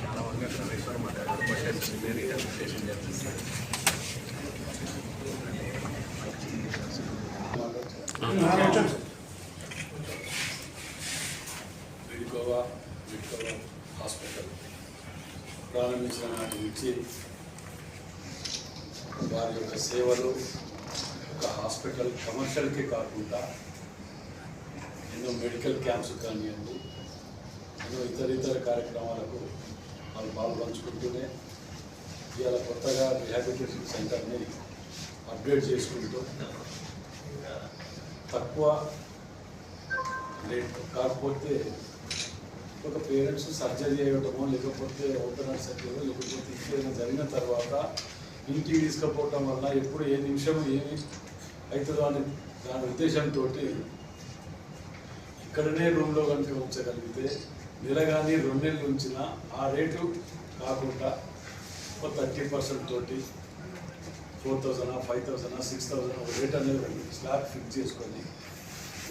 చాలా వరకు రమేశ్వరం రిజిస్ట్రేషన్ చేస్తారు. విడ్కోవా హాస్పిటల్ ప్రారంభించిన నాటి నుంచి వారి యొక్క సేవలు ఒక హాస్పిటల్ కమర్షియల్కే కాకుండా ఎన్నో మెడికల్ క్యాంప్స్ కానివ్వండి, ఎన్నో ఇతర కార్యక్రమాలకు వాళ్ళు పాల్పంచుకుంటూనే ఇవాళ కొత్తగా రిహాబిలిటేషన్ సెంటర్ని అప్డేట్ చేసుకుంటూ తక్కువ రేట్ కాకపోతే ఒక పేరెంట్స్ సర్జరీ చేయటమో లేకపోతే ఓపెన్ సర్జరీ లేకపోతే ఇంకేదైనా జరిగిన తర్వాత ఇంటికి తీసుకుపోవటం వల్ల ఎప్పుడు ఏ నిమిషం ఏమి అవుతుందో అని దాని ఉద్దేశంతో ఇక్కడనే రూమ్లో కనుక ఉంచగలిగితే నెల కానీ 2 నెలలు ఉంచినా ఆ రేటు కాకుండా ఒక 30% తోటి 4,000, 5,000, 6,000 రేట్ అనేది స్లాబ్ ఫిక్స్ చేసుకొని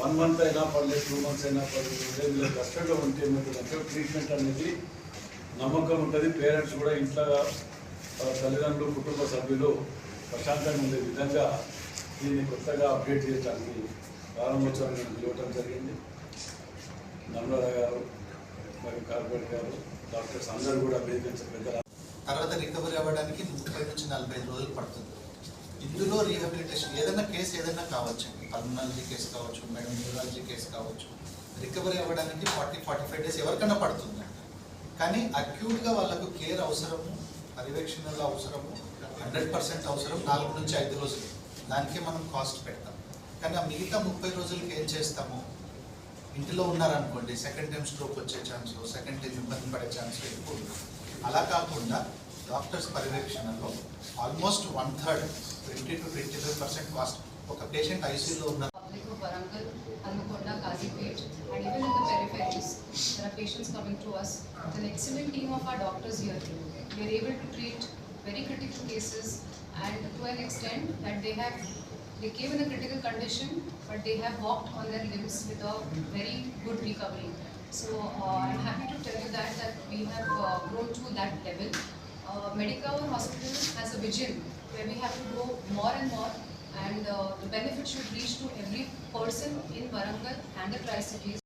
1 మంత్ అయినా పర్లేదు, 2 మంత్స్ అయినా పర్లేదు, వీళ్ళకి కష్టంగా ఉంటే ఏమవుతుందంటే ట్రీట్మెంట్ అనేది నమ్మకం ఉంటుంది. పేరెంట్స్ కూడా ఇంట్లో తల్లిదండ్రులు కుటుంబ సభ్యులు ప్రశాంతంగా ఉండే విధంగా దీన్ని కొత్తగా అప్డేట్ చేయడానికి ప్రారంభోత్సవాన్ని పిలవటం జరిగింది. నమ్రత గారు మరియు కార్పొరేట్ గారు, డాక్టర్స్ అందరూ కూడా పెద్ద తర్వాత రికవరీ అవ్వడానికి 30 నుంచి 45 రోజులు పడుతుంది. ఇందులో రీహాబిలిటేషన్ ఏదైనా కేసు ఏదైనా కావచ్చు, పల్మనాలజీ కేసు కావచ్చు, మేడం న్యూరాలజీ కేసు కావచ్చు, రికవరీ అవ్వడానికి 40-45 డేస్ ఎవరికైనా పడుతుంది. కానీ అక్యూట్గా వాళ్ళకు కేర్ అవసరము, పర్యవేక్షణలో అవసరము, 100% అవసరం 4 నుంచి 5 రోజులు. దానికే మనం కాస్ట్ పెడతాం. కానీ ఆ మిగతా 30 రోజులకి ఏం చేస్తాము, ఇంటిలో ఉన్నారనుకోండి, సెకండ్ టైం స్ట్రోక్ వచ్చే ఛాన్స్, సెకండ్ టైం ఇబ్బంది పడే ఛాన్స్ ఎక్కువ. అలా కాకుండా డాక్టర్స్ పర్యవేక్షణలో ఆల్మోస్ట్ 1/3, 20 to 25% కాస్ట్. ఒక పేషెంట్ ఐసీయూలో ఉన్న Warangal, Hanmakonda, Kazipet, and even in the peripheries, there are patients coming to us. With an excellent team of our doctors here, we are able to treat very critical cases, and to an extent that they came in a critical condition, but they have walked on their limbs with a very good recovery. So I'm happy to tell you that we have grown to that level. Medicover Hospital has a vision where we have to go more and more, and the benefit should reach to every person in Warangal and the Tri-Cities.